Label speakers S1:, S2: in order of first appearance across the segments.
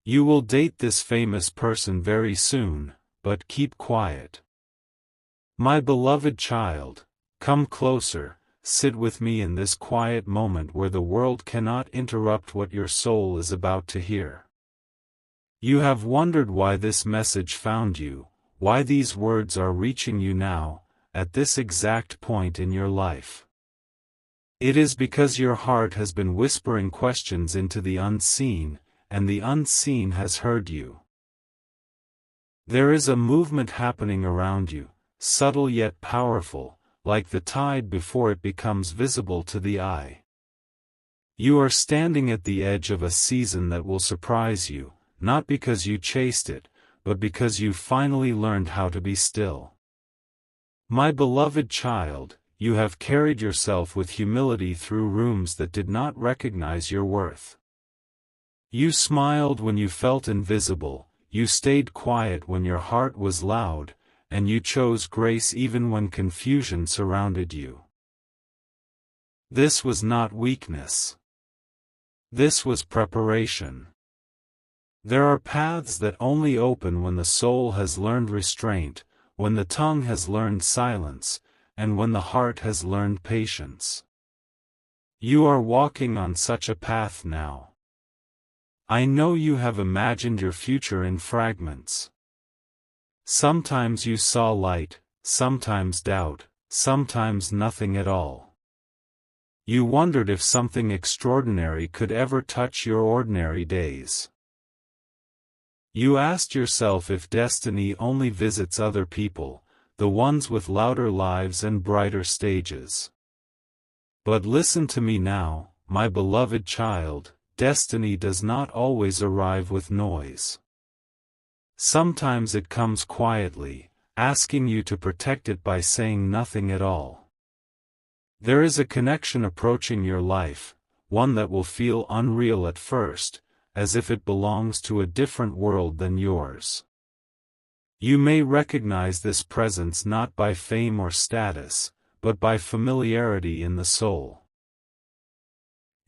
S1: You will date this famous person very soon, but keep quiet. My beloved child, come closer, sit with me in this quiet moment where the world cannot interrupt what your soul is about to hear. You have wondered why this message found you, why these words are reaching you now, at this exact point in your life. It is because your heart has been whispering questions into the unseen, and the unseen has heard you. There is a movement happening around you, subtle yet powerful, like the tide before it becomes visible to the eye. You are standing at the edge of a season that will surprise you, not because you chased it, but because you finally learned how to be still. My beloved child, you have carried yourself with humility through rooms that did not recognize your worth. You smiled when you felt invisible, you stayed quiet when your heart was loud, and you chose grace even when confusion surrounded you. This was not weakness. This was preparation. There are paths that only open when the soul has learned restraint, when the tongue has learned silence, and when the heart has learned patience. You are walking on such a path now. I know you have imagined your future in fragments. Sometimes you saw light, sometimes doubt, sometimes nothing at all. You wondered if something extraordinary could ever touch your ordinary days. You asked yourself if destiny only visits other people, the ones with louder lives and brighter stages. But listen to me now, my beloved child, destiny does not always arrive with noise. Sometimes it comes quietly, asking you to protect it by saying nothing at all. There is a connection approaching your life, one that will feel unreal at first, as if it belongs to a different world than yours. You may recognize this presence not by fame or status, but by familiarity in the soul.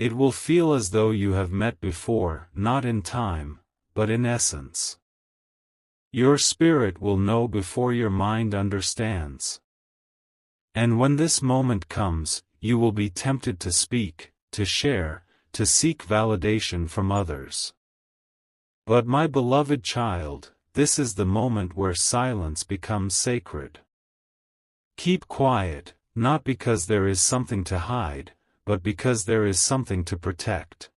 S1: It will feel as though you have met before, not in time, but in essence. Your spirit will know before your mind understands. And when this moment comes, you will be tempted to speak, to share, to seek validation from others. But my beloved child, this is the moment where silence becomes sacred. Keep quiet, not because there is something to hide, but because there is something to protect.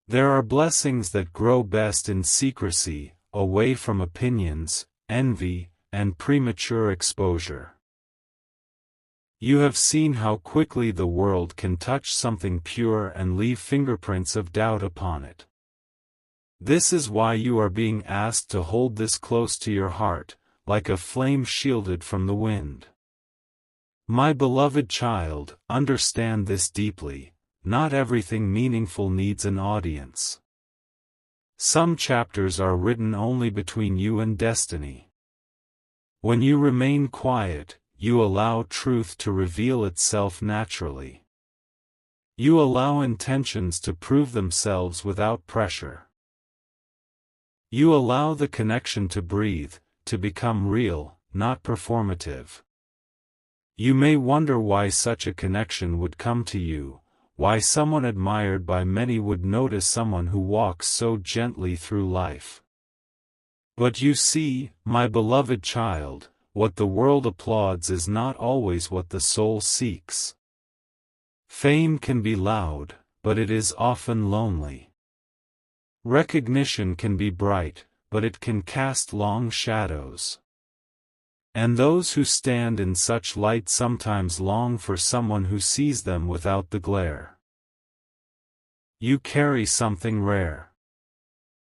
S1: There are blessings that grow best in secrecy, away from opinions, envy, and premature exposure. You have seen how quickly the world can touch something pure and leave fingerprints of doubt upon it. This is why you are being asked to hold this close to your heart, like a flame shielded from the wind. My beloved child, understand this deeply, not everything meaningful needs an audience. Some chapters are written only between you and destiny. When you remain quiet, you allow truth to reveal itself naturally. You allow intentions to prove themselves without pressure. You allow the connection to breathe, to become real, not performative. You may wonder why such a connection would come to you, why someone admired by many would notice someone who walks so gently through life. But you see, my beloved child, what the world applauds is not always what the soul seeks. Fame can be loud, but it is often lonely. Recognition can be bright, but it can cast long shadows. And those who stand in such light sometimes long for someone who sees them without the glare. You carry something rare.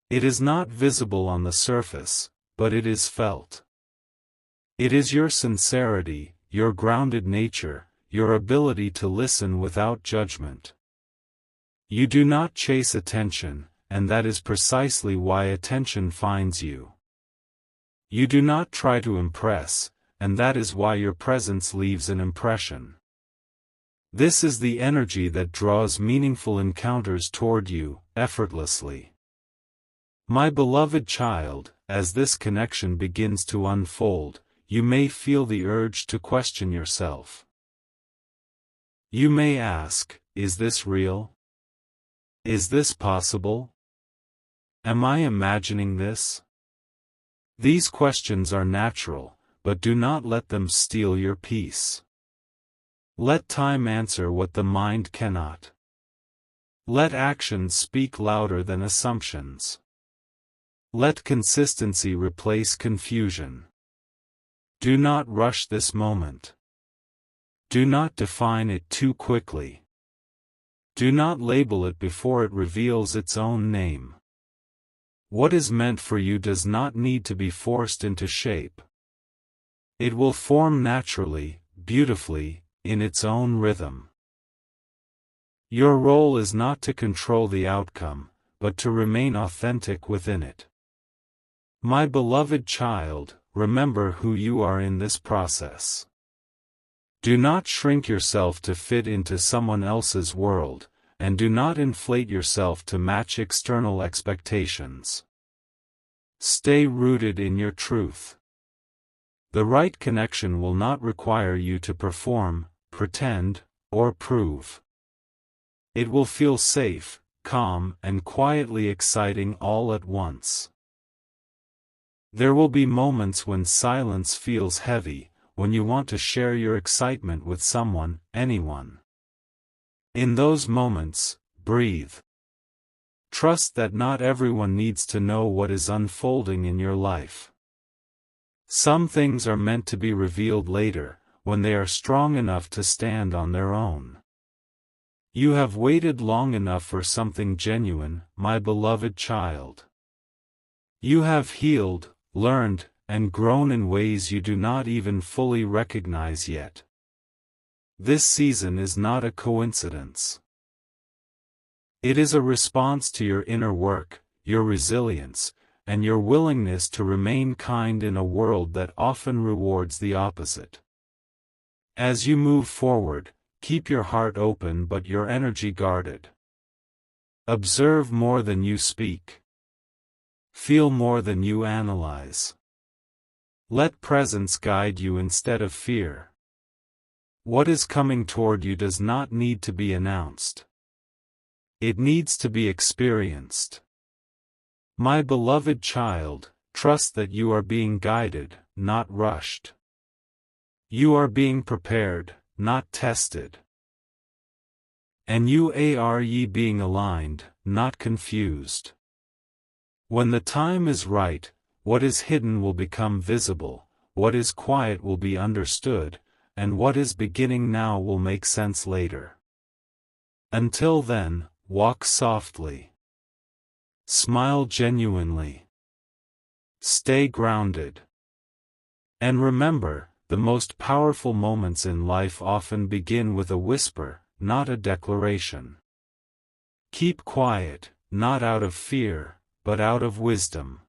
S1: It is not visible on the surface, but it is felt. It is your sincerity, your grounded nature, your ability to listen without judgment. You do not chase attention, and that is precisely why attention finds you. You do not try to impress, and that is why your presence leaves an impression. This is the energy that draws meaningful encounters toward you, effortlessly. My beloved child, as this connection begins to unfold, you may feel the urge to question yourself. You may ask, is this real? Is this possible? Am I imagining this? These questions are natural, but do not let them steal your peace. Let time answer what the mind cannot. Let actions speak louder than assumptions. Let consistency replace confusion. Do not rush this moment. Do not define it too quickly. Do not label it before it reveals its own name. What is meant for you does not need to be forced into shape. It will form naturally, beautifully, in its own rhythm. Your role is not to control the outcome, but to remain authentic within it. My beloved child, remember who you are in this process. Do not shrink yourself to fit into someone else's world, and do not inflate yourself to match external expectations. Stay rooted in your truth. The right connection will not require you to perform, pretend, or prove. It will feel safe, calm, and quietly exciting all at once. There will be moments when silence feels heavy, when you want to share your excitement with someone, anyone. In those moments, breathe. Trust that not everyone needs to know what is unfolding in your life. Some things are meant to be revealed later, when they are strong enough to stand on their own. You have waited long enough for something genuine, my beloved child. You have healed, learned, and grown in ways you do not even fully recognize yet. This season is not a coincidence. It is a response to your inner work, your resilience, and your willingness to remain kind in a world that often rewards the opposite. As you move forward, keep your heart open but your energy guarded. Observe more than you speak. Feel more than you analyze. Let presence guide you instead of fear. What is coming toward you does not need to be announced. It needs to be experienced. My beloved child, trust that you are being guided, not rushed. You are being prepared, not tested. And you are being aligned, not confused. When the time is right, what is hidden will become visible, what is quiet will be understood, and what is beginning now will make sense later. Until then, walk softly. Smile genuinely. Stay grounded. And remember, the most powerful moments in life often begin with a whisper, not a declaration. Keep quiet, not out of fear, but out of wisdom.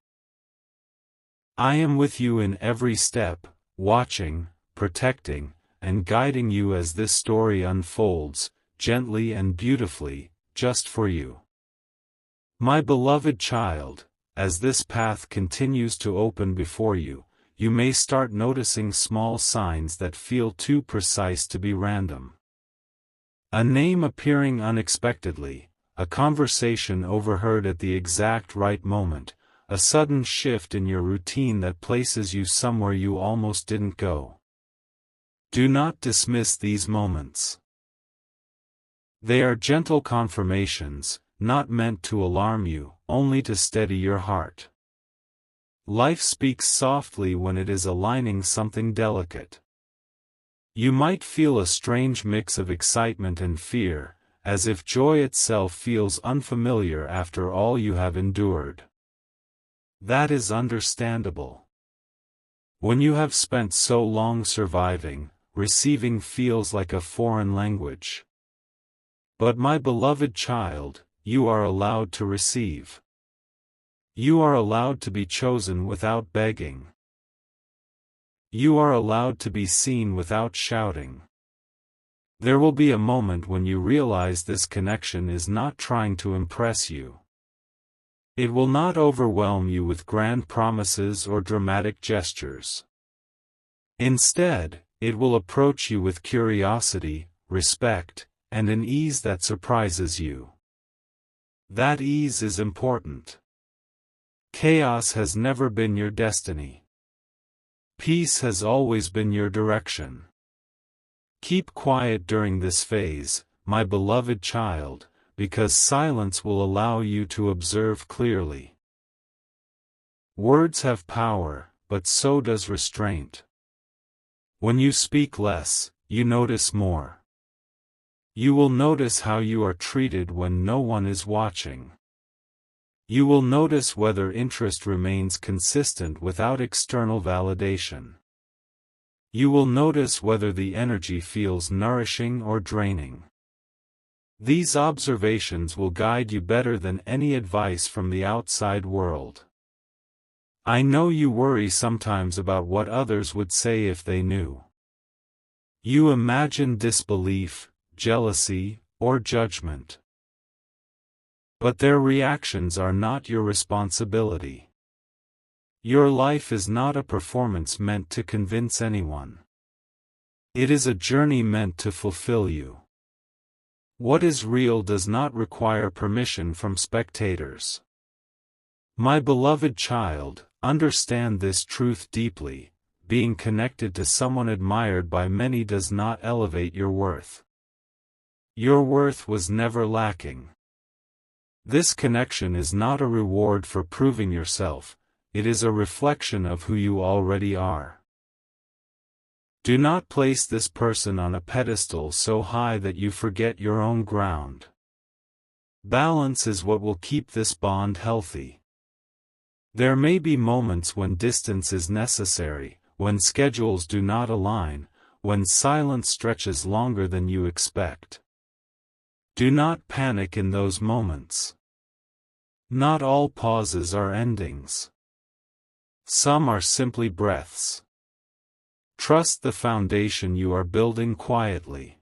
S1: I am with you in every step, watching, protecting, and guiding you as this story unfolds, gently and beautifully, just for you. My beloved child, as this path continues to open before you, you may start noticing small signs that feel too precise to be random. A name appearing unexpectedly, a conversation overheard at the exact right moment, a sudden shift in your routine that places you somewhere you almost didn't go. Do not dismiss these moments. They are gentle confirmations, not meant to alarm you, only to steady your heart. Life speaks softly when it is aligning something delicate. You might feel a strange mix of excitement and fear, as if joy itself feels unfamiliar after all you have endured. That is understandable. When you have spent so long surviving, receiving feels like a foreign language. But my beloved child, you are allowed to receive. You are allowed to be chosen without begging. You are allowed to be seen without shouting. There will be a moment when you realize this connection is not trying to impress you. It will not overwhelm you with grand promises or dramatic gestures. Instead, it will approach you with curiosity, respect, and an ease that surprises you. That ease is important. Chaos has never been your destiny. Peace has always been your direction. Keep quiet during this phase, my beloved child, because silence will allow you to observe clearly. Words have power, but so does restraint. When you speak less, you notice more. You will notice how you are treated when no one is watching. You will notice whether interest remains consistent without external validation. You will notice whether the energy feels nourishing or draining. These observations will guide you better than any advice from the outside world. I know you worry sometimes about what others would say if they knew. You imagine disbelief, jealousy, or judgment. But their reactions are not your responsibility. Your life is not a performance meant to convince anyone. It is a journey meant to fulfill you. What is real does not require permission from spectators. My beloved child, understand this truth deeply. Being connected to someone admired by many does not elevate your worth. Your worth was never lacking. This connection is not a reward for proving yourself, it is a reflection of who you already are. Do not place this person on a pedestal so high that you forget your own ground. Balance is what will keep this bond healthy. There may be moments when distance is necessary, when schedules do not align, when silence stretches longer than you expect. Do not panic in those moments. Not all pauses are endings. Some are simply breaths. Trust the foundation you are building quietly.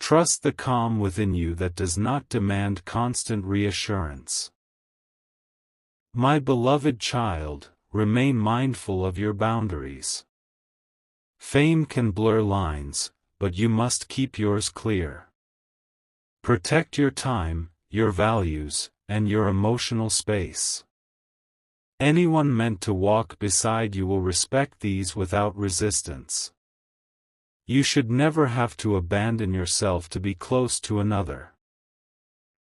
S1: Trust the calm within you that does not demand constant reassurance. My beloved child, remain mindful of your boundaries. Fame can blur lines, but you must keep yours clear. Protect your time, your values, and your emotional space. Anyone meant to walk beside you will respect these without resistance. You should never have to abandon yourself to be close to another.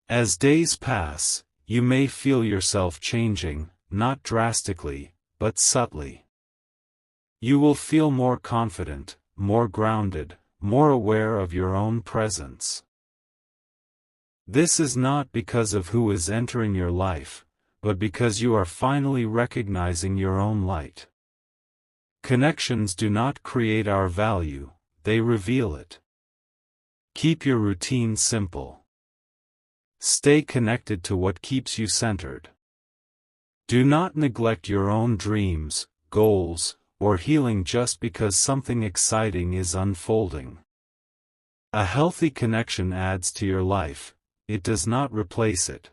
S1: As days pass, you may feel yourself changing, not drastically, but subtly. You will feel more confident, more grounded, more aware of your own presence. This is not because of who is entering your life, but because you are finally recognizing your own light. Connections do not create our value, they reveal it. Keep your routine simple. Stay connected to what keeps you centered. Do not neglect your own dreams, goals, or healing just because something exciting is unfolding. A healthy connection adds to your life, it does not replace it.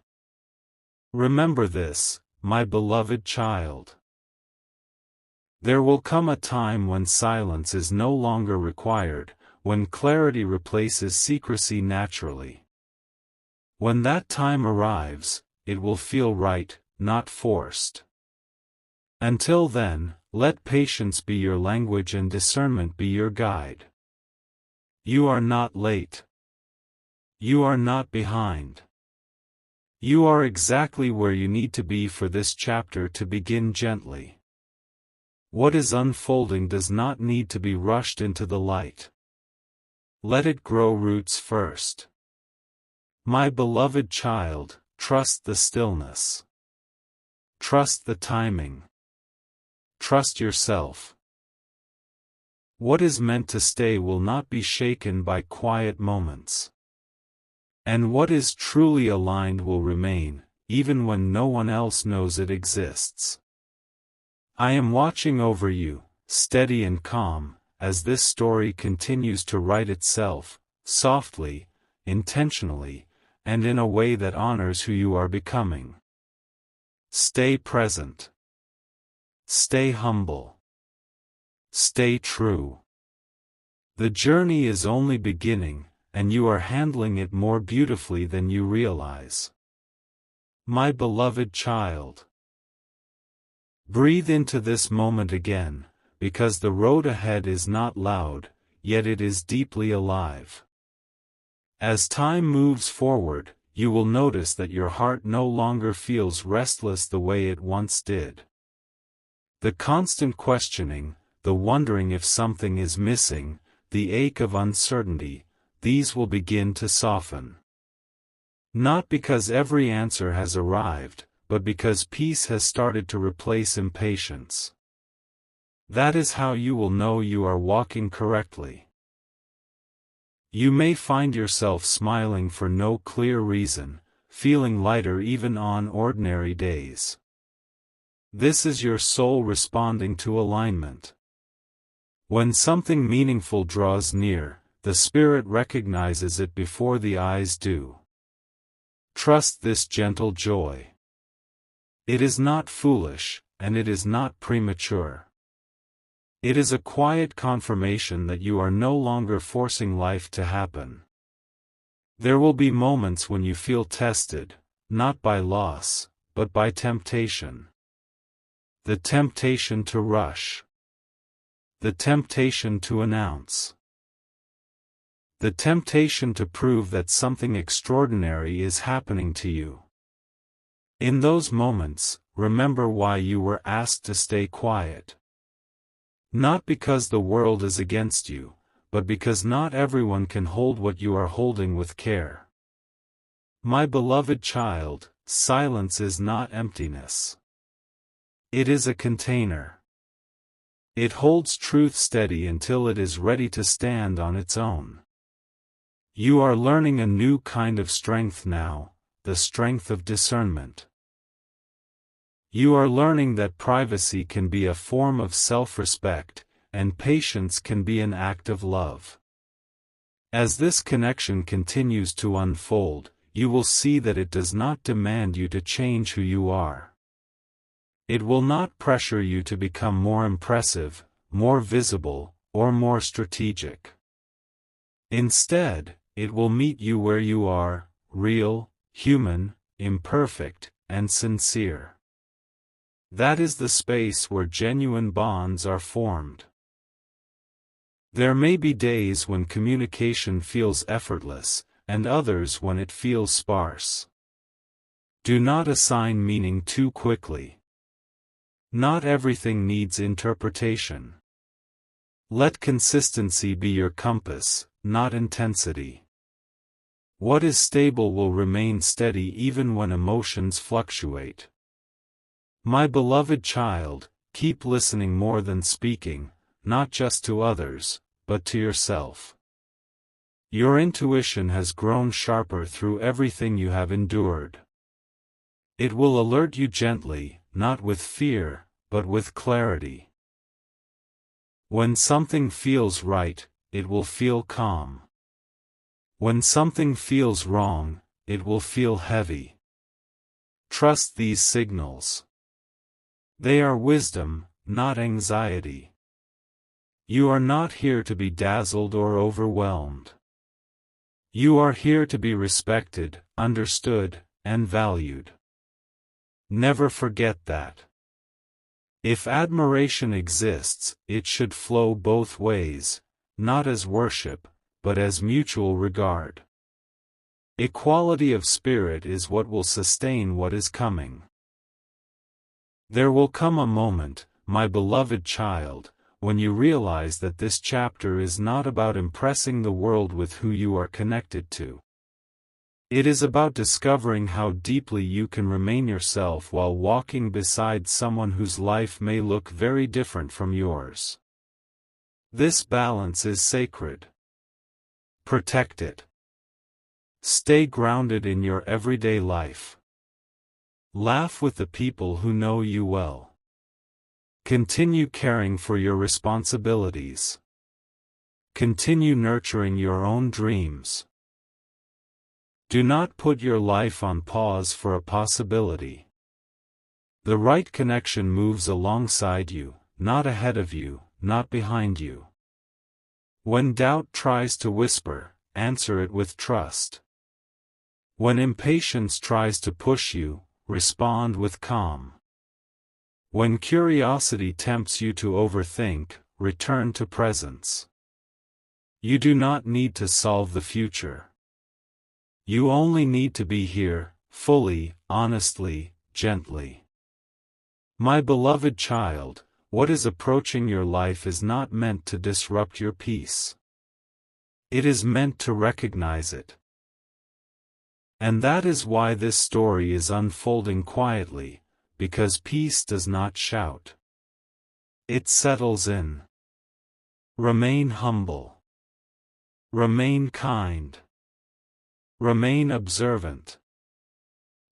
S1: Remember this, my beloved child. There will come a time when silence is no longer required, when clarity replaces secrecy naturally. When that time arrives, it will feel right, not forced. Until then, let patience be your language and discernment be your guide. You are not late. You are not behind. You are exactly where you need to be for this chapter to begin gently. What is unfolding does not need to be rushed into the light. Let it grow roots first. My beloved child, trust the stillness. Trust the timing. Trust yourself. What is meant to stay will not be shaken by quiet moments. And what is truly aligned will remain, even when no one else knows it exists. I am watching over you, steady and calm, as this story continues to write itself, softly, intentionally, and in a way that honors who you are becoming. Stay present. Stay humble. Stay true. The journey is only beginning, and you are handling it more beautifully than you realize. My beloved child. Breathe into this moment again, because the road ahead is not loud, yet it is deeply alive. As time moves forward, you will notice that your heart no longer feels restless the way it once did. The constant questioning, the wondering if something is missing, the ache of uncertainty, these will begin to soften. Not because every answer has arrived, but because peace has started to replace impatience. That is how you will know you are walking correctly. You may find yourself smiling for no clear reason, feeling lighter even on ordinary days. This is your soul responding to alignment. When something meaningful draws near, the spirit recognizes it before the eyes do. Trust this gentle joy. It is not foolish, and it is not premature. It is a quiet confirmation that you are no longer forcing life to happen. There will be moments when you feel tested, not by loss, but by temptation. The temptation to rush. The temptation to announce. The temptation to prove that something extraordinary is happening to you. In those moments, remember why you were asked to stay quiet. Not because the world is against you, but because not everyone can hold what you are holding with care. My beloved child, silence is not emptiness. It is a container. It holds truth steady until it is ready to stand on its own. You are learning a new kind of strength now, the strength of discernment. You are learning that privacy can be a form of self-respect, and patience can be an act of love. As this connection continues to unfold, you will see that it does not demand you to change who you are. It will not pressure you to become more impressive, more visible, or more strategic. Instead, it will meet you where you are, real, human, imperfect, and sincere. That is the space where genuine bonds are formed. There may be days when communication feels effortless, and others when it feels sparse. Do not assign meaning too quickly. Not everything needs interpretation. Let consistency be your compass, not intensity. What is stable will remain steady even when emotions fluctuate. My beloved child, keep listening more than speaking, not just to others, but to yourself. Your intuition has grown sharper through everything you have endured. It will alert you gently, not with fear, but with clarity. When something feels right, it will feel calm. When something feels wrong, it will feel heavy. Trust these signals. They are wisdom, not anxiety. You are not here to be dazzled or overwhelmed. You are here to be respected, understood, and valued. Never forget that. If admiration exists, it should flow both ways, not as worship, but as mutual regard. Equality of spirit is what will sustain what is coming. There will come a moment, my beloved child, when you realize that this chapter is not about impressing the world with who you are connected to. It is about discovering how deeply you can remain yourself while walking beside someone whose life may look very different from yours. This balance is sacred. Protect it. Stay grounded in your everyday life. Laugh with the people who know you well. Continue caring for your responsibilities. Continue nurturing your own dreams. Do not put your life on pause for a possibility. The right connection moves alongside you, not ahead of you, not behind you. When doubt tries to whisper, answer it with trust. When impatience tries to push you, respond with calm. When curiosity tempts you to overthink, return to presence. You do not need to solve the future. You only need to be here, fully, honestly, gently. My beloved child, what is approaching your life is not meant to disrupt your peace. It is meant to recognize it. And that is why this story is unfolding quietly, because peace does not shout. It settles in. Remain humble. Remain kind. Remain observant.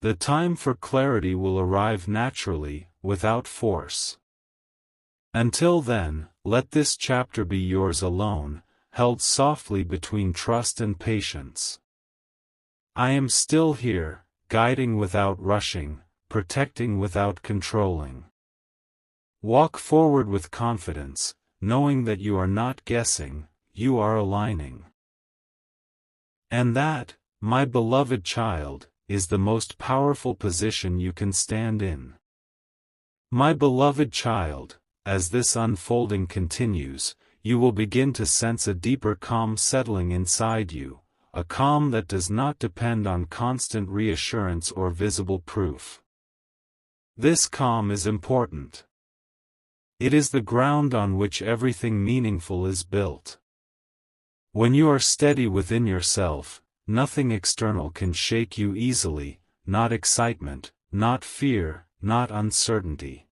S1: The time for clarity will arrive naturally, without force. Until then, let this chapter be yours alone, held softly between trust and patience. I am still here, guiding without rushing, protecting without controlling. Walk forward with confidence, knowing that you are not guessing, you are aligning. And that, my beloved child, is the most powerful position you can stand in. My beloved child, as this unfolding continues, you will begin to sense a deeper calm settling inside you, a calm that does not depend on constant reassurance or visible proof. This calm is important. It is the ground on which everything meaningful is built. When you are steady within yourself, nothing external can shake you easily, not excitement, not fear, not uncertainty.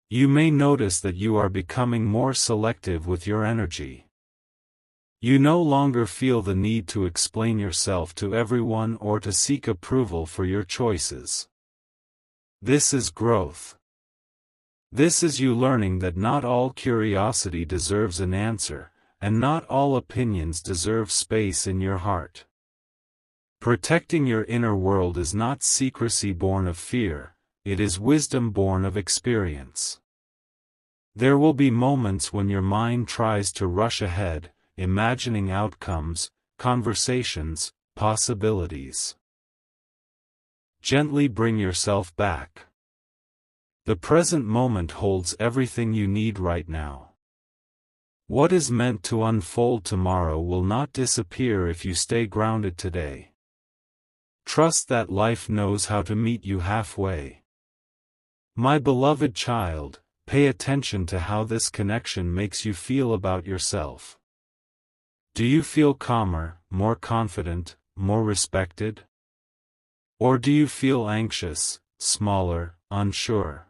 S1: You may notice that you are becoming more selective with your energy. You no longer feel the need to explain yourself to everyone or to seek approval for your choices. This is growth. This is you learning that not all curiosity deserves an answer, and not all opinions deserve space in your heart. Protecting your inner world is not secrecy born of fear, it is wisdom born of experience. There will be moments when your mind tries to rush ahead, imagining outcomes, conversations, possibilities. Gently bring yourself back. The present moment holds everything you need right now. What is meant to unfold tomorrow will not disappear if you stay grounded today. Trust that life knows how to meet you halfway. My beloved child, pay attention to how this connection makes you feel about yourself. Do you feel calmer, more confident, more respected? Or do you feel anxious, smaller, unsure?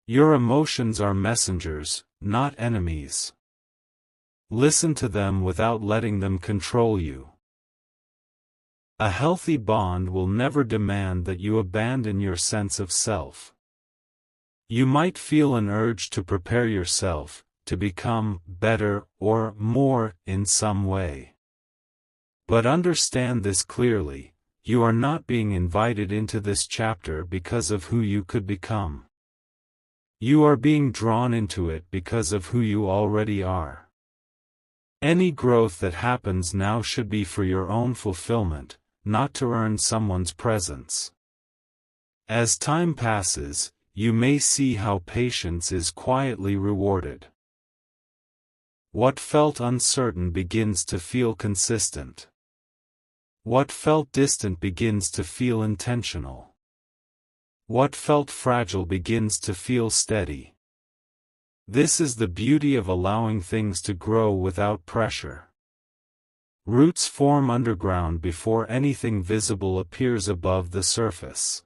S1: Your emotions are messengers, not enemies. Listen to them without letting them control you. A healthy bond will never demand that you abandon your sense of self. You might feel an urge to prepare yourself, to become better or more in some way. But understand this clearly, you are not being invited into this chapter because of who you could become. You are being drawn into it because of who you already are. Any growth that happens now should be for your own fulfillment, not to earn someone's presence. As time passes, you may see how patience is quietly rewarded. What felt uncertain begins to feel consistent. What felt distant begins to feel intentional. What felt fragile begins to feel steady. This is the beauty of allowing things to grow without pressure. Roots form underground before anything visible appears above the surface.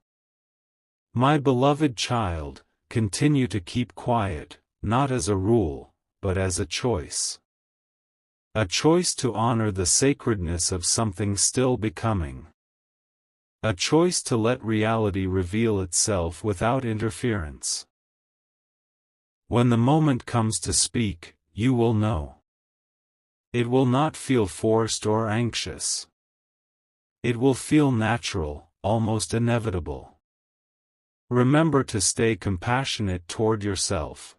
S1: My beloved child, continue to keep quiet, not as a rule, but as a choice. A choice to honor the sacredness of something still becoming. A choice to let reality reveal itself without interference. When the moment comes to speak, you will know. It will not feel forced or anxious. It will feel natural, almost inevitable. Remember to stay compassionate toward yourself.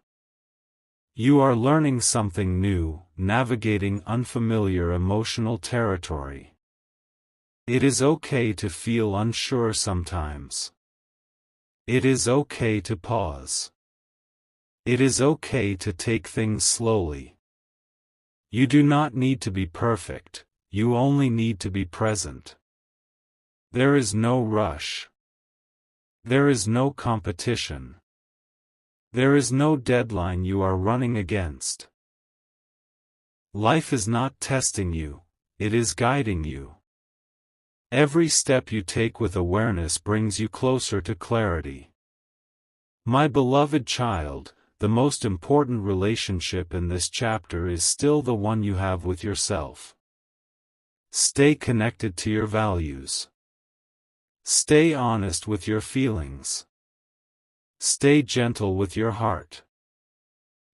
S1: You are learning something new, navigating unfamiliar emotional territory. It is okay to feel unsure sometimes. It is okay to pause. It is okay to take things slowly. You do not need to be perfect, you only need to be present. There is no rush. There is no competition. There is no deadline you are running against. Life is not testing you, it is guiding you. Every step you take with awareness brings you closer to clarity. My beloved child, the most important relationship in this chapter is still the one you have with yourself. Stay connected to your values. Stay honest with your feelings. Stay gentle with your heart.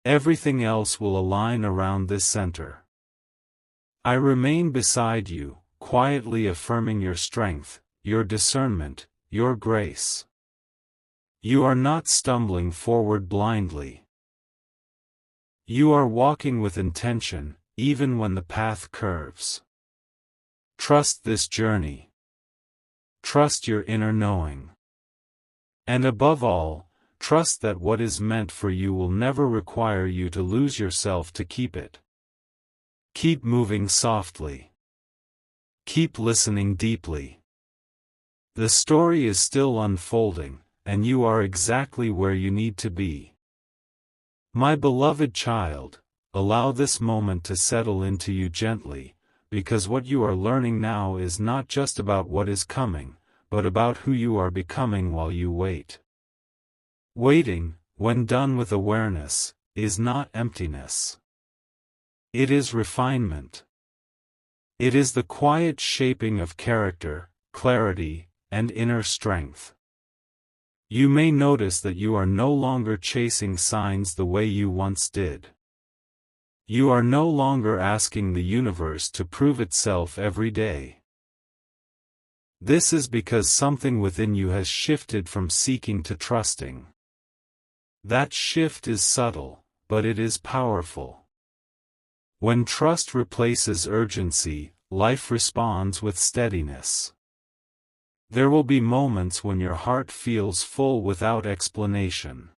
S1: Everything else will align around this center. I remain beside you, quietly affirming your strength, your discernment, your grace. You are not stumbling forward blindly. You are walking with intention, even when the path curves. Trust this journey. Trust your inner knowing. And above all, trust that what is meant for you will never require you to lose yourself to keep it. Keep moving softly. Keep listening deeply. The story is still unfolding, and you are exactly where you need to be. My beloved child, allow this moment to settle into you gently, because what you are learning now is not just about what is coming, but about who you are becoming while you wait. Waiting, when done with awareness, is not emptiness. It is refinement. It is the quiet shaping of character, clarity, and inner strength. You may notice that you are no longer chasing signs the way you once did. You are no longer asking the universe to prove itself every day. This is because something within you has shifted from seeking to trusting. That shift is subtle, but it is powerful. When trust replaces urgency, life responds with steadiness. There will be moments when your heart feels full without explanation.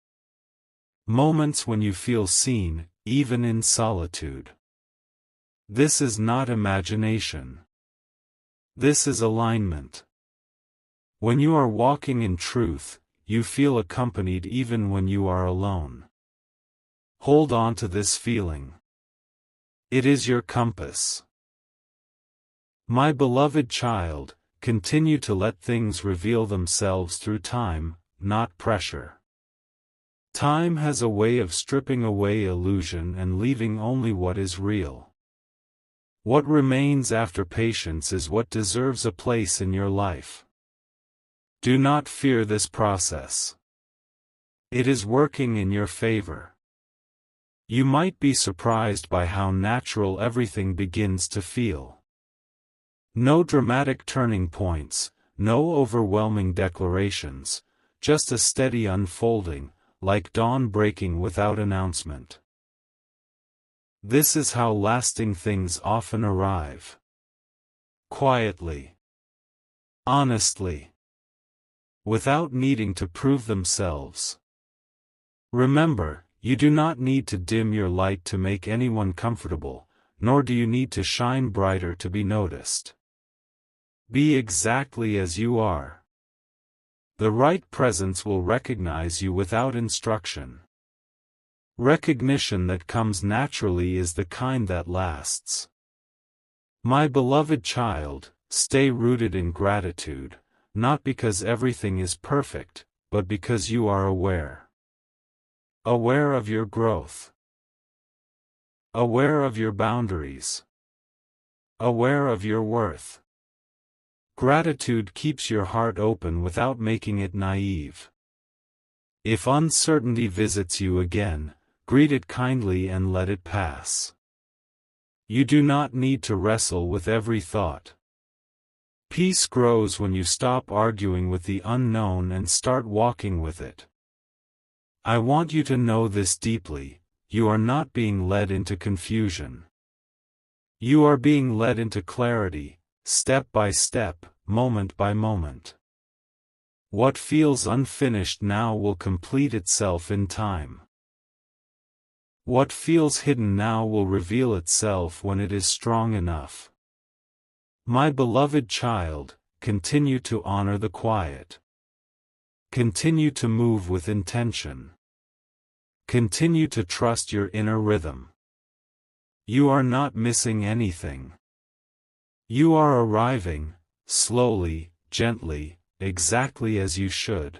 S1: Moments when you feel seen, even in solitude. This is not imagination. This is alignment. When you are walking in truth, you feel accompanied even when you are alone. Hold on to this feeling. It is your compass. My beloved child, continue to let things reveal themselves through time, not pressure. Time has a way of stripping away illusion and leaving only what is real. What remains after patience is what deserves a place in your life. Do not fear this process. It is working in your favor. You might be surprised by how natural everything begins to feel. No dramatic turning points, no overwhelming declarations, just a steady unfolding, like dawn breaking without announcement. This is how lasting things often arrive. Quietly. Honestly. Without needing to prove themselves. Remember, you do not need to dim your light to make anyone comfortable, nor do you need to shine brighter to be noticed. Be exactly as you are. The right presence will recognize you without instruction. Recognition that comes naturally is the kind that lasts. My beloved child, stay rooted in gratitude, not because everything is perfect, but because you are aware. Aware of your growth. Aware of your boundaries. Aware of your worth. Gratitude keeps your heart open without making it naive. If uncertainty visits you again, greet it kindly and let it pass. You do not need to wrestle with every thought. Peace grows when you stop arguing with the unknown and start walking with it. I want you to know this deeply: you are not being led into confusion. You are being led into clarity, step by step, moment by moment. What feels unfinished now will complete itself in time. What feels hidden now will reveal itself when it is strong enough. My beloved child, continue to honor the quiet. Continue to move with intention. Continue to trust your inner rhythm. You are not missing anything. You are arriving, slowly, gently, exactly as you should.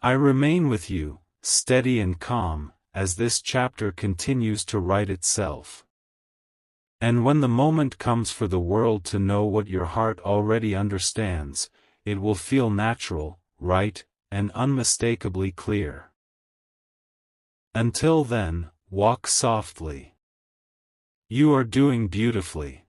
S1: I remain with you, steady and calm, as this chapter continues to write itself. And when the moment comes for the world to know what your heart already understands, it will feel natural, right, and unmistakably clear. Until then, walk softly. You are doing beautifully.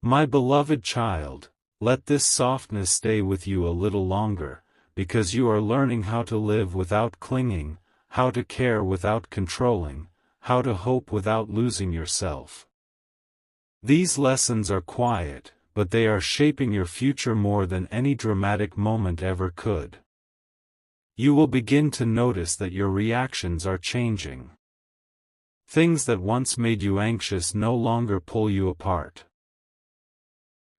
S1: My beloved child, let this softness stay with you a little longer, because you are learning how to live without clinging, how to care without controlling, how to hope without losing yourself. These lessons are quiet, but they are shaping your future more than any dramatic moment ever could. You will begin to notice that your reactions are changing. Things that once made you anxious no longer pull you apart.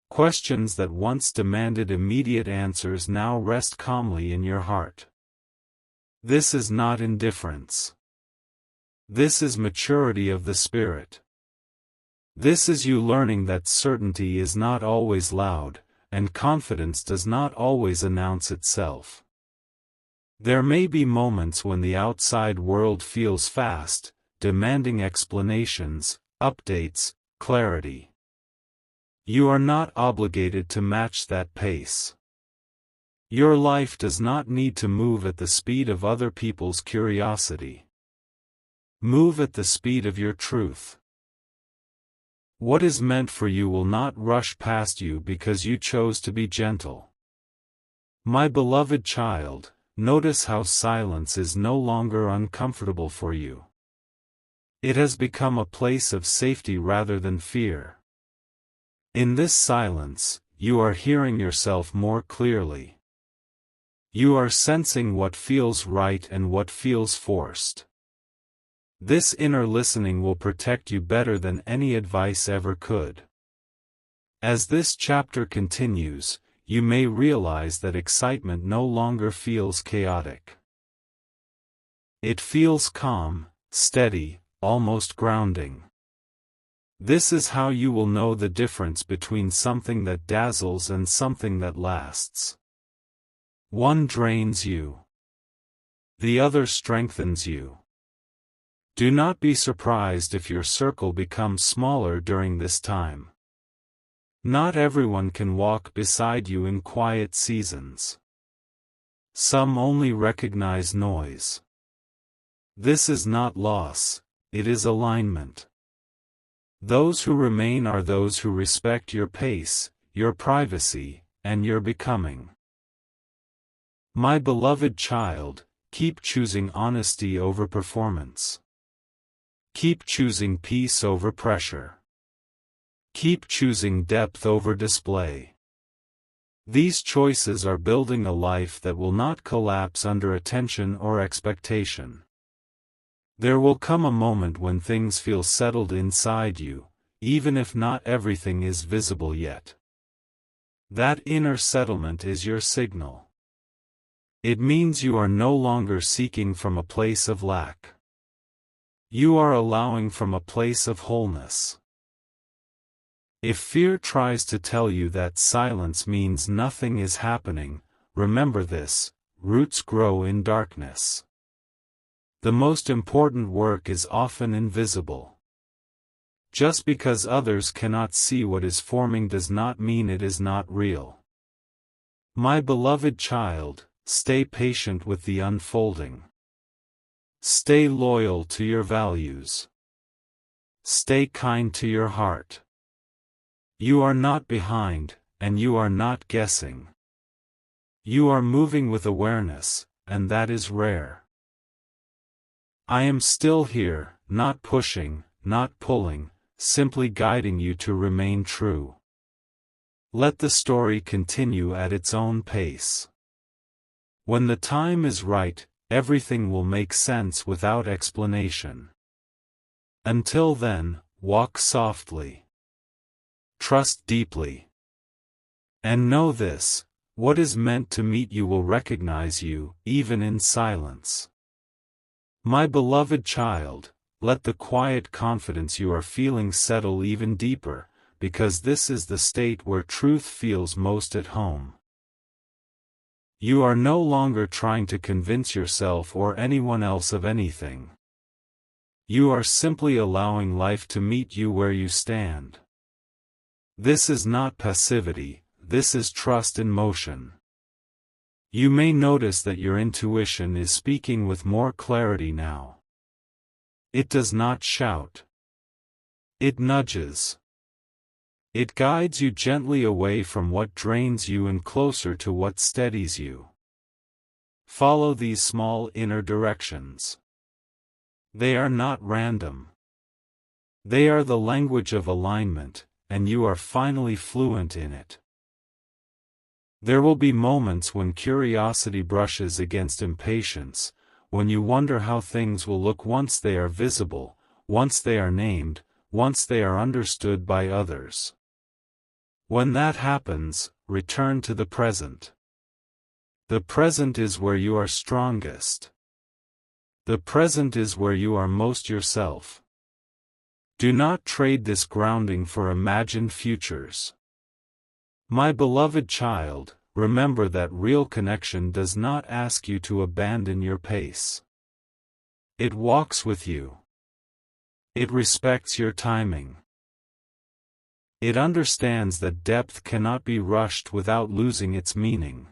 S1: Questions that once demanded immediate answers now rest calmly in your heart. This is not indifference. This is maturity of the spirit. This is you learning that certainty is not always loud, and confidence does not always announce itself. There may be moments when the outside world feels fast, demanding explanations, updates, clarity. You are not obligated to match that pace. Your life does not need to move at the speed of other people's curiosity. Move at the speed of your truth. What is meant for you will not rush past you because you chose to be gentle. My beloved child, notice how silence is no longer uncomfortable for you. It has become a place of safety rather than fear. In this silence, you are hearing yourself more clearly. You are sensing what feels right and what feels forced. This inner listening will protect you better than any advice ever could. As this chapter continues, you may realize that excitement no longer feels chaotic. It feels calm, steady, almost grounding. This is how you will know the difference between something that dazzles and something that lasts. One drains you. The other strengthens you. Do not be surprised if your circle becomes smaller during this time. Not everyone can walk beside you in quiet seasons. Some only recognize noise. This is not loss, it is alignment. Those who remain are those who respect your pace, your privacy, and your becoming. My beloved child, keep choosing honesty over performance. Keep choosing peace over pressure. Keep choosing depth over display. These choices are building a life that will not collapse under attention or expectation. There will come a moment when things feel settled inside you, even if not everything is visible yet. That inner settlement is your signal. It means you are no longer seeking from a place of lack. You are allowing from a place of wholeness. If fear tries to tell you that silence means nothing is happening, remember this: roots grow in darkness. The most important work is often invisible. Just because others cannot see what is forming does not mean it is not real. My beloved child, stay patient with the unfolding. Stay loyal to your values. Stay kind to your heart. You are not behind, and you are not guessing. You are moving with awareness, and that is rare. I am still here, not pushing, not pulling, simply guiding you to remain true. Let the story continue at its own pace. When the time is right, everything will make sense without explanation. Until then, walk softly. Trust deeply. And know this: what is meant to meet you will recognize you, even in silence. My beloved child, let the quiet confidence you are feeling settle even deeper, because this is the state where truth feels most at home. You are no longer trying to convince yourself or anyone else of anything. You are simply allowing life to meet you where you stand. This is not passivity, this is trust in motion. You may notice that your intuition is speaking with more clarity now. It does not shout. It nudges. It guides you gently away from what drains you and closer to what steadies you. Follow these small inner directions. They are not random. They are the language of alignment, and you are finally fluent in it. There will be moments when curiosity brushes against impatience, when you wonder how things will look once they are visible, once they are named, once they are understood by others. When that happens, return to the present. The present is where you are strongest. The present is where you are most yourself. Do not trade this grounding for imagined futures. My beloved child, remember that real connection does not ask you to abandon your pace. It walks with you. It respects your timing. It understands that depth cannot be rushed without losing its meaning.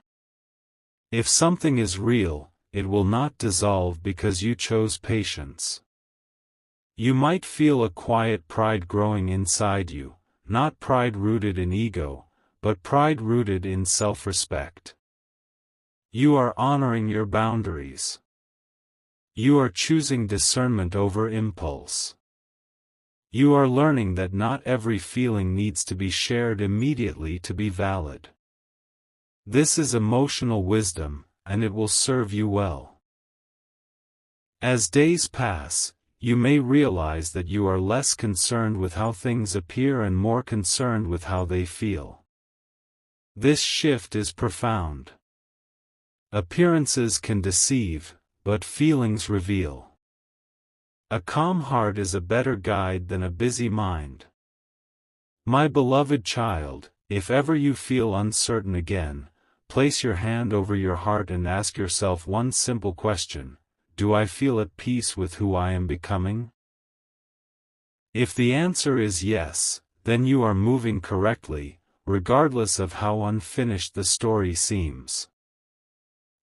S1: If something is real, it will not dissolve because you chose patience. You might feel a quiet pride growing inside you, not pride rooted in ego, but pride rooted in self-respect. You are honoring your boundaries. You are choosing discernment over impulse. You are learning that not every feeling needs to be shared immediately to be valid. This is emotional wisdom, and it will serve you well. As days pass, you may realize that you are less concerned with how things appear and more concerned with how they feel. This shift is profound. Appearances can deceive, but feelings reveal. A calm heart is a better guide than a busy mind. My beloved child, if ever you feel uncertain again, place your hand over your heart and ask yourself one simple question: do I feel at peace with who I am becoming? If the answer is yes, then you are moving correctly, regardless of how unfinished the story seems.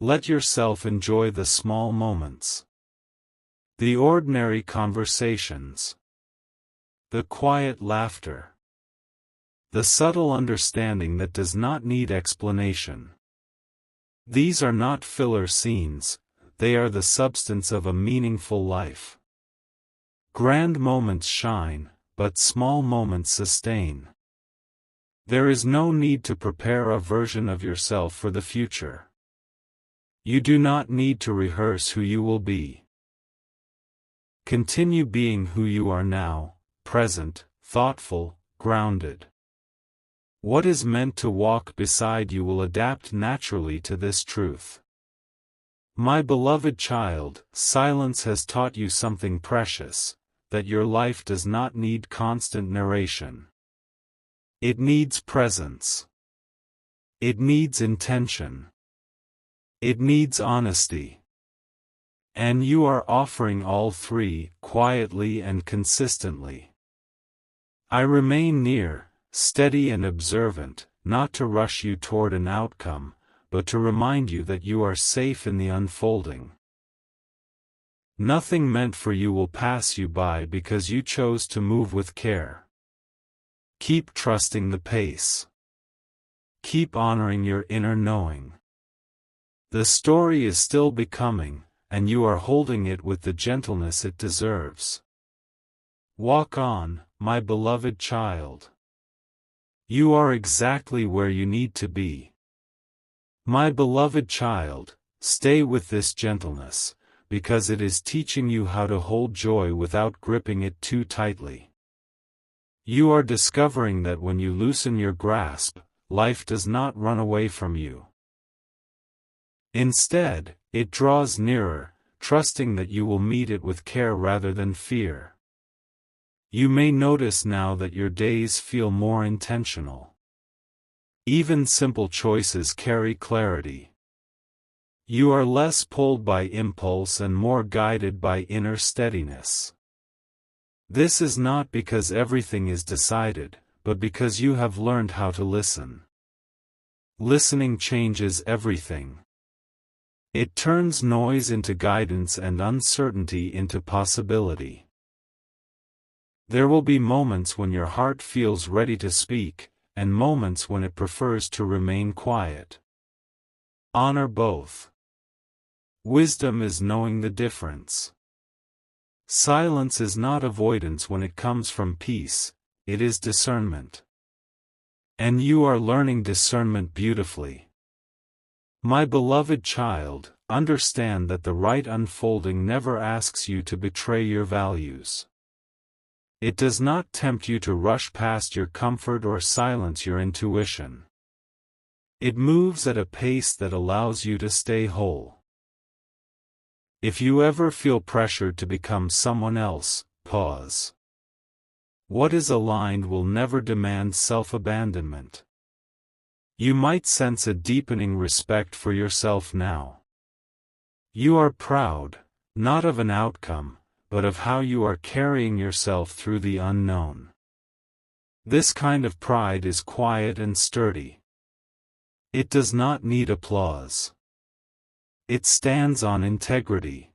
S1: Let yourself enjoy the small moments. The ordinary conversations. The quiet laughter. The subtle understanding that does not need explanation. These are not filler scenes, they are the substance of a meaningful life. Grand moments shine, but small moments sustain. There is no need to prepare a version of yourself for the future. You do not need to rehearse who you will be. Continue being who you are now, present, thoughtful, grounded. What is meant to walk beside you will adapt naturally to this truth. My beloved child, silence has taught you something precious, that your life does not need constant narration. It needs presence. It needs intention. It needs honesty. And you are offering all three, quietly and consistently. I remain near, steady and observant, not to rush you toward an outcome, but to remind you that you are safe in the unfolding. Nothing meant for you will pass you by because you chose to move with care. Keep trusting the pace. Keep honoring your inner knowing. The story is still becoming, and you are holding it with the gentleness it deserves. Walk on, my beloved child. You are exactly where you need to be. My beloved child, stay with this gentleness, because it is teaching you how to hold joy without gripping it too tightly. You are discovering that when you loosen your grasp, life does not run away from you. Instead, it draws nearer, trusting that you will meet it with care rather than fear. You may notice now that your days feel more intentional. Even simple choices carry clarity. You are less pulled by impulse and more guided by inner steadiness. This is not because everything is decided, but because you have learned how to listen. Listening changes everything. It turns noise into guidance and uncertainty into possibility. There will be moments when your heart feels ready to speak, and moments when it prefers to remain quiet. Honor both. Wisdom is knowing the difference. Silence is not avoidance when it comes from peace, it is discernment. And you are learning discernment beautifully. My beloved child, understand that the right unfolding never asks you to betray your values. It does not tempt you to rush past your comfort or silence your intuition. It moves at a pace that allows you to stay whole. If you ever feel pressured to become someone else, pause. What is aligned will never demand self-abandonment. You might sense a deepening respect for yourself now. You are proud, not of an outcome, but of how you are carrying yourself through the unknown. This kind of pride is quiet and sturdy. It does not need applause. It stands on integrity.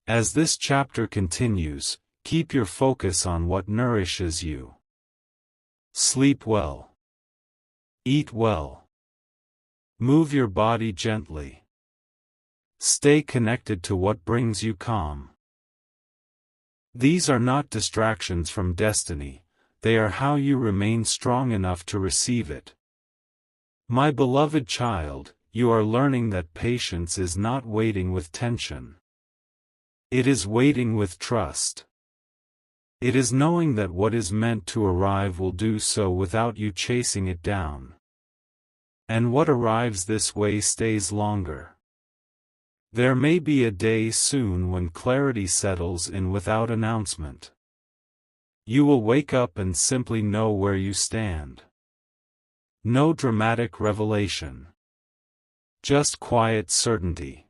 S1: As this chapter continues, keep your focus on what nourishes you. Sleep well. Eat well. Move your body gently. Stay connected to what brings you calm. These are not distractions from destiny, they are how you remain strong enough to receive it. My beloved child, you are learning that patience is not waiting with tension. It is waiting with trust. It is knowing that what is meant to arrive will do so without you chasing it down. And what arrives this way stays longer. There may be a day soon when clarity settles in without announcement. You will wake up and simply know where you stand. No dramatic revelation. Just quiet certainty.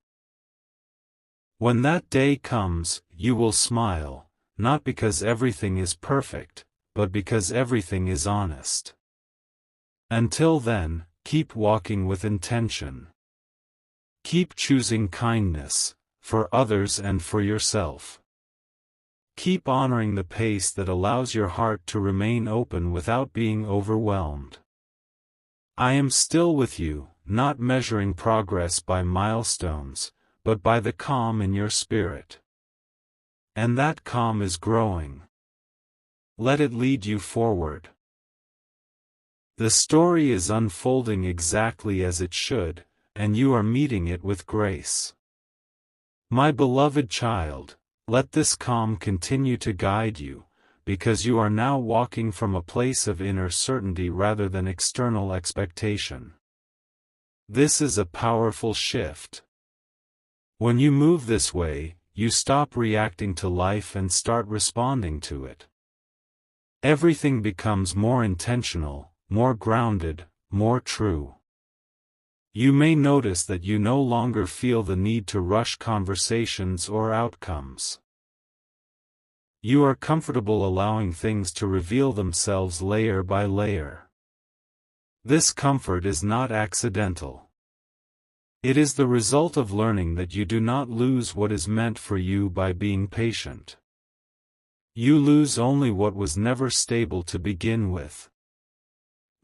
S1: When that day comes, you will smile, not because everything is perfect, but because everything is honest. Until then, keep walking with intention. Keep choosing kindness, for others and for yourself. Keep honoring the pace that allows your heart to remain open without being overwhelmed. I am still with you, not measuring progress by milestones, but by the calm in your spirit. And that calm is growing. Let it lead you forward. The story is unfolding exactly as it should, and you are meeting it with grace. My beloved child, let this calm continue to guide you, because you are now walking from a place of inner certainty rather than external expectation. This is a powerful shift. When you move this way, you stop reacting to life and start responding to it. Everything becomes more intentional, more grounded, more true. You may notice that you no longer feel the need to rush conversations or outcomes. You are comfortable allowing things to reveal themselves layer by layer. This comfort is not accidental. It is the result of learning that you do not lose what is meant for you by being patient. You lose only what was never stable to begin with.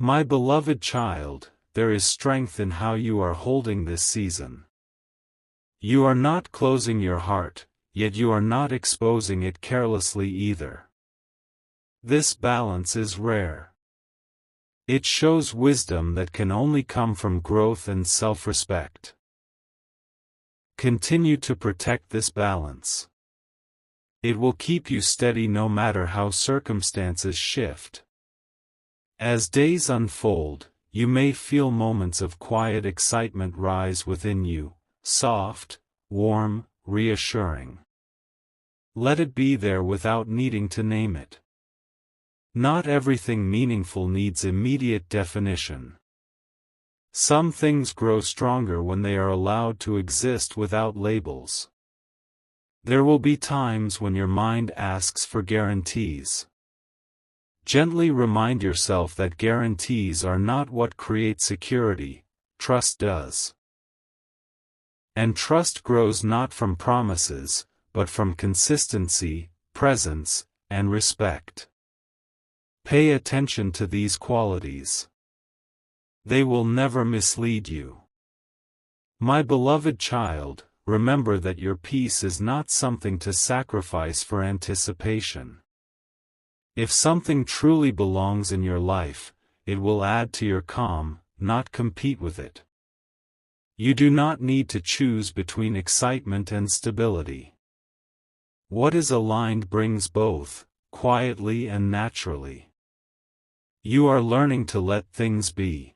S1: My beloved child, there is strength in how you are holding this season. You are not closing your heart, yet you are not exposing it carelessly either. This balance is rare. It shows wisdom that can only come from growth and self-respect. Continue to protect this balance. It will keep you steady no matter how circumstances shift. As days unfold, you may feel moments of quiet excitement rise within you, soft, warm, reassuring. Let it be there without needing to name it. Not everything meaningful needs immediate definition. Some things grow stronger when they are allowed to exist without labels. There will be times when your mind asks for guarantees. Gently remind yourself that guarantees are not what create security, trust does. And trust grows not from promises, but from consistency, presence, and respect. Pay attention to these qualities. They will never mislead you. My beloved child, remember that your peace is not something to sacrifice for anticipation. If something truly belongs in your life, it will add to your calm, not compete with it. You do not need to choose between excitement and stability. What is aligned brings both, quietly and naturally. You are learning to let things be.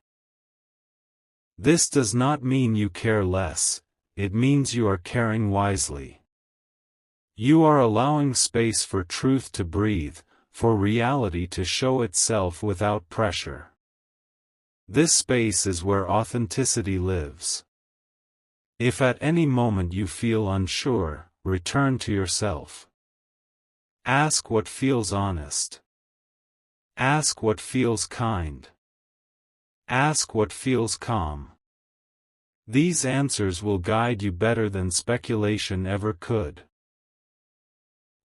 S1: This does not mean you care less, it means you are caring wisely. You are allowing space for truth to breathe, for reality to show itself without pressure. This space is where authenticity lives. If at any moment you feel unsure, return to yourself. Ask what feels honest. Ask what feels kind. Ask what feels calm. These answers will guide you better than speculation ever could.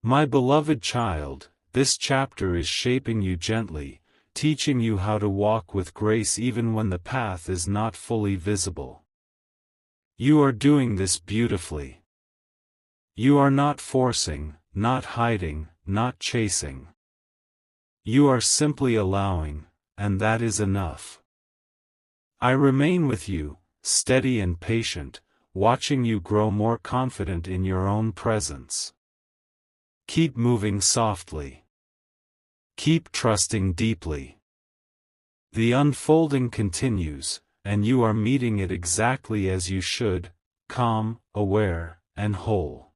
S1: My beloved child, this chapter is shaping you gently, teaching you how to walk with grace even when the path is not fully visible. You are doing this beautifully. You are not forcing, not hiding, not chasing. You are simply allowing, and that is enough. I remain with you, steady and patient, watching you grow more confident in your own presence. Keep moving softly. Keep trusting deeply. The unfolding continues, and you are meeting it exactly as you should, calm, aware, and whole.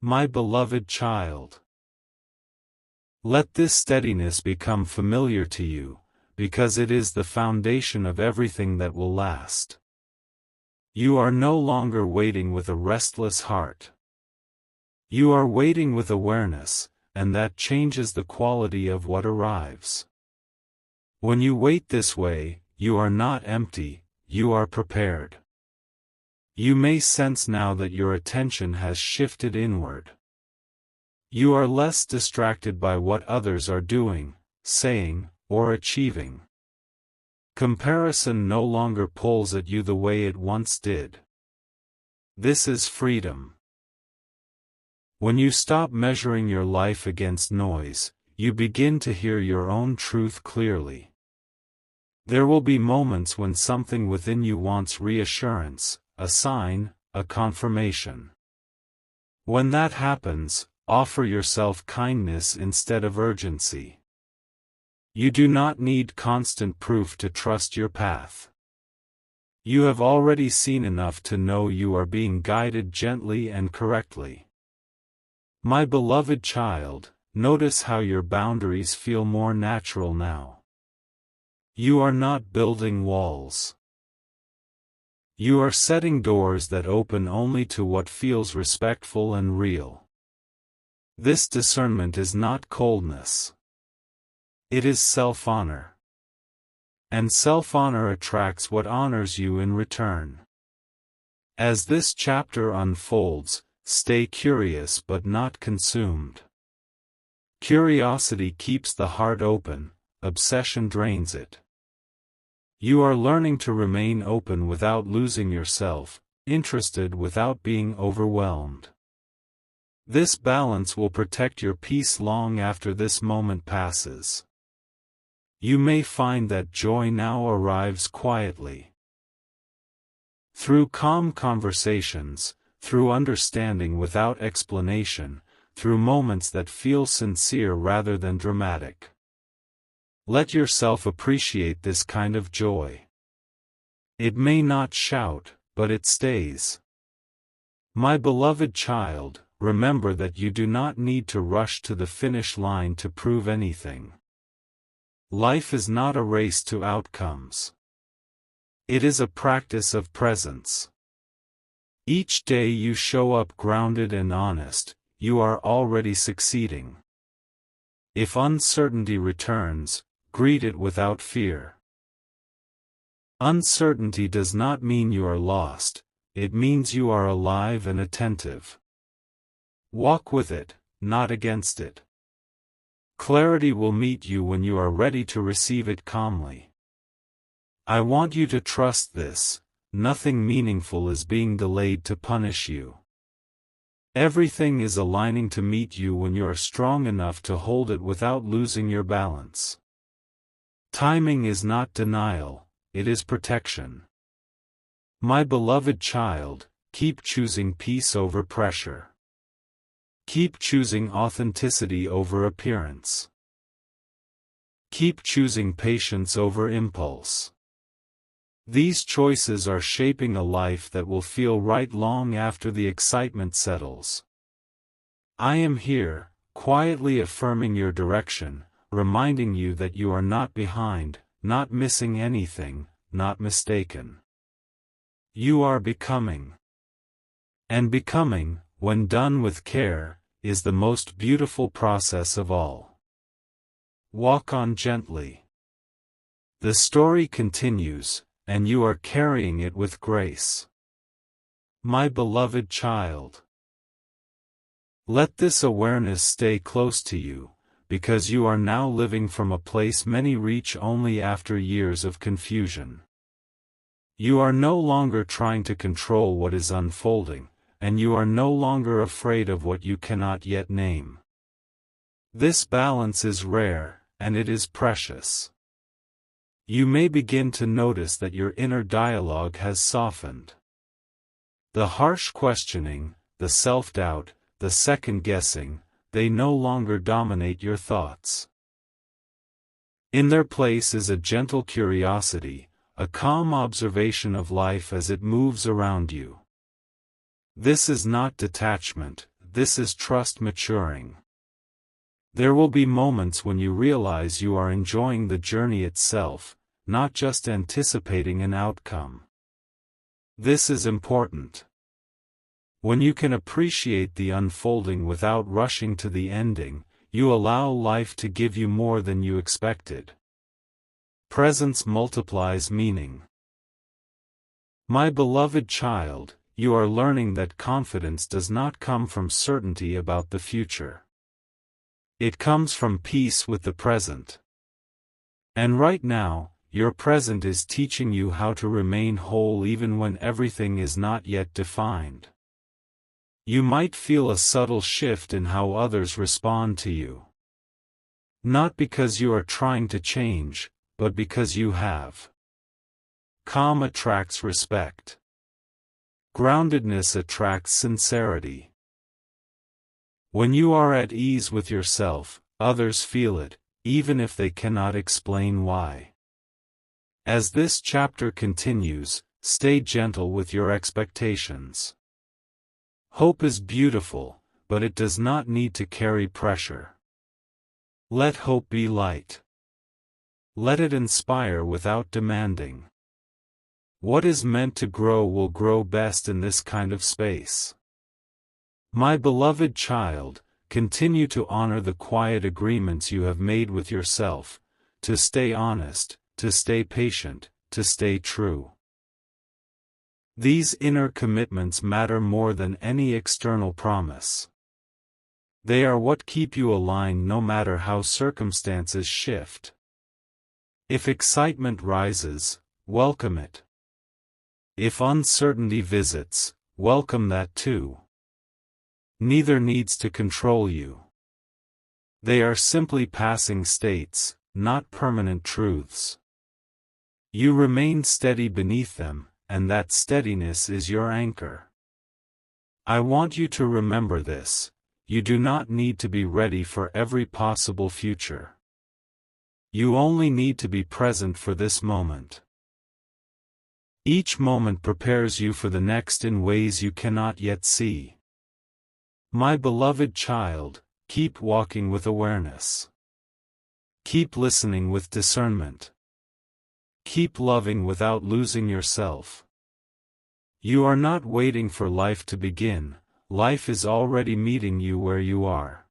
S1: My beloved child. Let this steadiness become familiar to you, because it is the foundation of everything that will last. You are no longer waiting with a restless heart. You are waiting with awareness, and that changes the quality of what arrives. When you wait this way, you are not empty, you are prepared. You may sense now that your attention has shifted inward. You are less distracted by what others are doing, saying, or achieving. Comparison no longer pulls at you the way it once did. This is freedom. When you stop measuring your life against noise, you begin to hear your own truth clearly. There will be moments when something within you wants reassurance, a sign, a confirmation. When that happens, offer yourself kindness instead of urgency. You do not need constant proof to trust your path. You have already seen enough to know you are being guided gently and correctly. My beloved child, notice how your boundaries feel more natural now. You are not building walls. You are setting doors that open only to what feels respectful and real. This discernment is not coldness. It is self-honor. And self-honor attracts what honors you in return. As this chapter unfolds, stay curious but not consumed. Curiosity keeps the heart open, obsession drains it. You are learning to remain open without losing yourself, interested without being overwhelmed. This balance will protect your peace long after this moment passes. You may find that joy now arrives quietly. Through calm conversations, through understanding without explanation, through moments that feel sincere rather than dramatic. Let yourself appreciate this kind of joy. It may not shout, but it stays. My beloved child, remember that you do not need to rush to the finish line to prove anything. Life is not a race to outcomes. It is a practice of presence. Each day you show up grounded and honest, you are already succeeding. If uncertainty returns, greet it without fear. Uncertainty does not mean you are lost, it means you are alive and attentive. Walk with it, not against it. Clarity will meet you when you are ready to receive it calmly. I want you to trust this, nothing meaningful is being delayed to punish you. Everything is aligning to meet you when you are strong enough to hold it without losing your balance. Timing is not denial, it is protection. My beloved child, keep choosing peace over pressure. Keep choosing authenticity over appearance. Keep choosing patience over impulse. These choices are shaping a life that will feel right long after the excitement settles. I am here, quietly affirming your direction, reminding you that you are not behind, not missing anything, not mistaken. You are becoming. And becoming, when done with care, is the most beautiful process of all. Walk on gently. The story continues, and you are carrying it with grace. My beloved child. Let this awareness stay close to you, because you are now living from a place many reach only after years of confusion. You are no longer trying to control what is unfolding, and you are no longer afraid of what you cannot yet name. This balance is rare, and it is precious. You may begin to notice that your inner dialogue has softened. The harsh questioning, the self-doubt, the second-guessing, they no longer dominate your thoughts. In their place is a gentle curiosity, a calm observation of life as it moves around you. This is not detachment, this is trust maturing. There will be moments when you realize you are enjoying the journey itself, not just anticipating an outcome. This is important. When you can appreciate the unfolding without rushing to the ending, you allow life to give you more than you expected. Presence multiplies meaning. My beloved child, you are learning that confidence does not come from certainty about the future. It comes from peace with the present. And right now, your present is teaching you how to remain whole even when everything is not yet defined. You might feel a subtle shift in how others respond to you. Not because you are trying to change, but because you have. Calm attracts respect. Groundedness attracts sincerity. When you are at ease with yourself, others feel it, even if they cannot explain why. As this chapter continues, stay gentle with your expectations. Hope is beautiful, but it does not need to carry pressure. Let hope be light. Let it inspire without demanding. What is meant to grow will grow best in this kind of space. My beloved child, continue to honor the quiet agreements you have made with yourself, to stay honest, to stay patient, to stay true. These inner commitments matter more than any external promise. They are what keep you aligned no matter how circumstances shift. If excitement rises, welcome it. If uncertainty visits, welcome that too. Neither needs to control you. They are simply passing states, not permanent truths. You remain steady beneath them, and that steadiness is your anchor. I want you to remember this: you do not need to be ready for every possible future. You only need to be present for this moment. Each moment prepares you for the next in ways you cannot yet see. My beloved child, keep walking with awareness. Keep listening with discernment. Keep loving without losing yourself. You are not waiting for life to begin, life is already meeting you where you are.